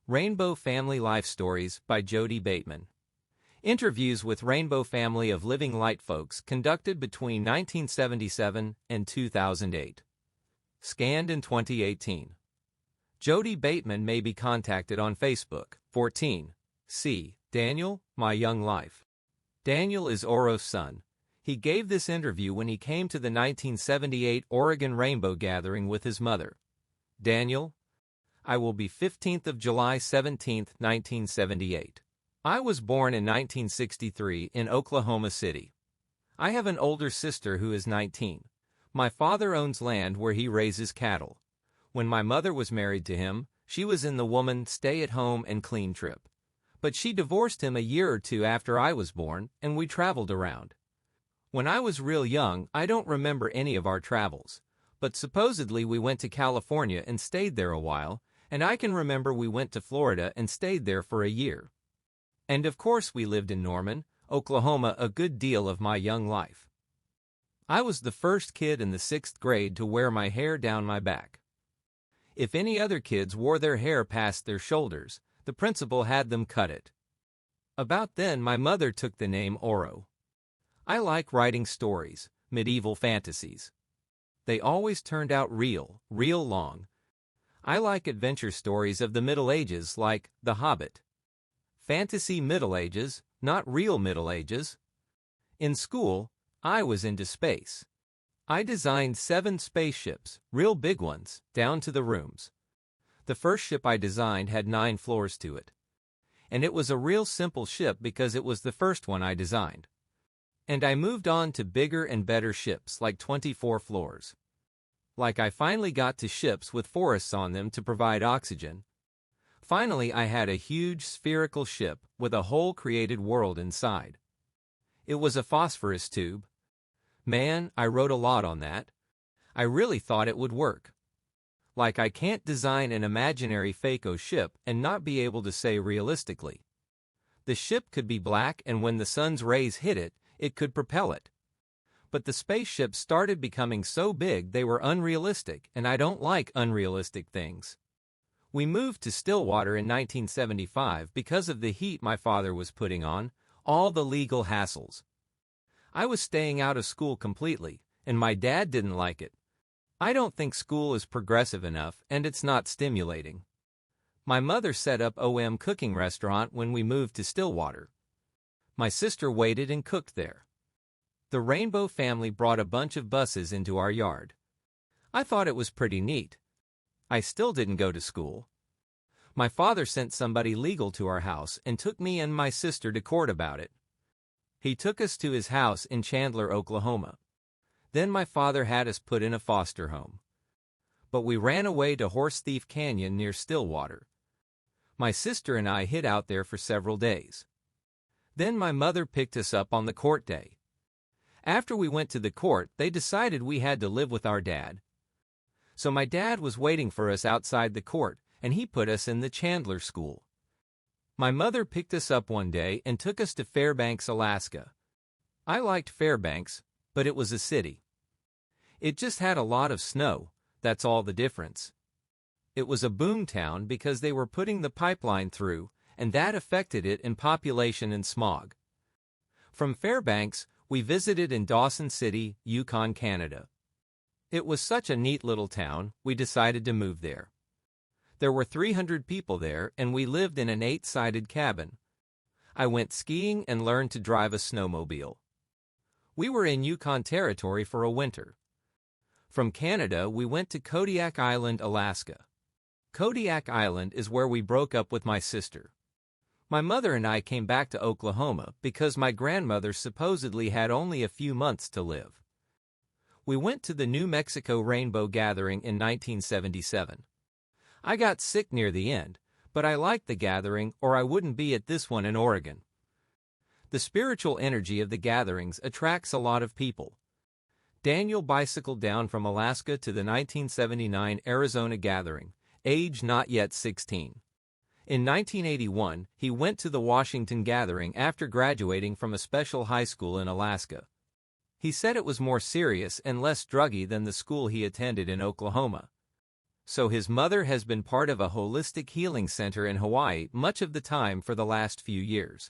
Rainbow Family Life Stories by Jodey Bateman. Interviews with Rainbow Family of Living Light folks conducted between 1977 and 2008. Scanned in 2018. Jodey Bateman may be contacted on Facebook. 14.C.Daniel, My Young Life. Daniel is Oro's son. He gave this interview when he came to the 1978 Oregon Rainbow Gathering with his mother. Daniel: I will be 15th of July 17, 1978. I was born in 1963 in Oklahoma City. I have an older sister who is 19. My father owns land where he raises cattle. When my mother was married to him, she was in the woman stay-at-home and clean trip. But she divorced him a year or two after I was born, and we traveled around. When I was real young, I don't remember any of our travels. But supposedly we went to California and stayed there a while, and I can remember we went to Florida and stayed there for a year. And of course we lived in Norman, Oklahoma a good deal of my young life. I was the first kid in the 6th grade to wear my hair down my back. If any other kids wore their hair past their shoulders, the principal had them cut it. About then my mother took the name Oro. I like writing stories, medieval fantasies. They always turned out real long. I like adventure stories of the Middle Ages like The Hobbit. Fantasy Middle Ages, not real Middle Ages. In school, I was into space. I designed 7 spaceships, real big ones, down to the rooms. The first ship I designed had 9 floors to it. And it was a real simple ship because it was the first one I designed. And I moved on to bigger and better ships like 24 floors. Like I finally got to ships with forests on them to provide oxygen. Finally I had a huge spherical ship with a whole created world inside. It was a phosphorus tube. Man, I wrote a lot on that. I really thought it would work. Like I can't design an imaginary Fako ship and not be able to say realistically. The ship could be black and when the sun's rays hit it, it could propel it. But the spaceships started becoming so big they were unrealistic, and I don't like unrealistic things. We moved to Stillwater in 1975 because of the heat my father was putting on, all the legal hassles. I was staying out of school completely, and my dad didn't like it. I don't think school is progressive enough, and it's not stimulating. My mother set up OM cooking restaurant when we moved to Stillwater. My sister waited and cooked there. The Rainbow family brought a bunch of buses into our yard. I thought it was pretty neat. I still didn't go to school. My father sent somebody legal to our house and took me and my sister to court about it. He took us to his house in Chandler, Oklahoma. Then my father had us put in a foster home. But we ran away to Horse Thief Canyon near Stillwater. My sister and I hid out there for several days. Then my mother picked us up on the court day. After we went to the court, they decided we had to live with our dad. So my dad was waiting for us outside the court, and he put us in the Chandler school. My mother picked us up one day and took us to Fairbanks, Alaska. I liked Fairbanks, but it was a city. It just had a lot of snow, that's all the difference. It was a boom town because they were putting the pipeline through, and that affected it in population and smog. From Fairbanks, we visited in Dawson City, Yukon, Canada. It was such a neat little town, we decided to move there. There were 300 people there, and we lived in an 8-sided cabin. I went skiing and learned to drive a snowmobile. We were in Yukon territory for a winter. From Canada, we went to Kodiak Island, Alaska. Kodiak Island is where we broke up with my sister. My mother and I came back to Oklahoma because my grandmother supposedly had only a few months to live. We went to the New Mexico Rainbow Gathering in 1977. I got sick near the end, but I liked the gathering or I wouldn't be at this one in Oregon. The spiritual energy of the gatherings attracts a lot of people. Daniel bicycled down from Alaska to the 1979 Arizona Gathering, age not yet 16. In 1981, he went to the Washington Gathering after graduating from a special high school in Alaska. He said it was more serious and less druggy than the school he attended in Oklahoma. So his mother has been part of a holistic healing center in Hawaii much of the time for the last few years.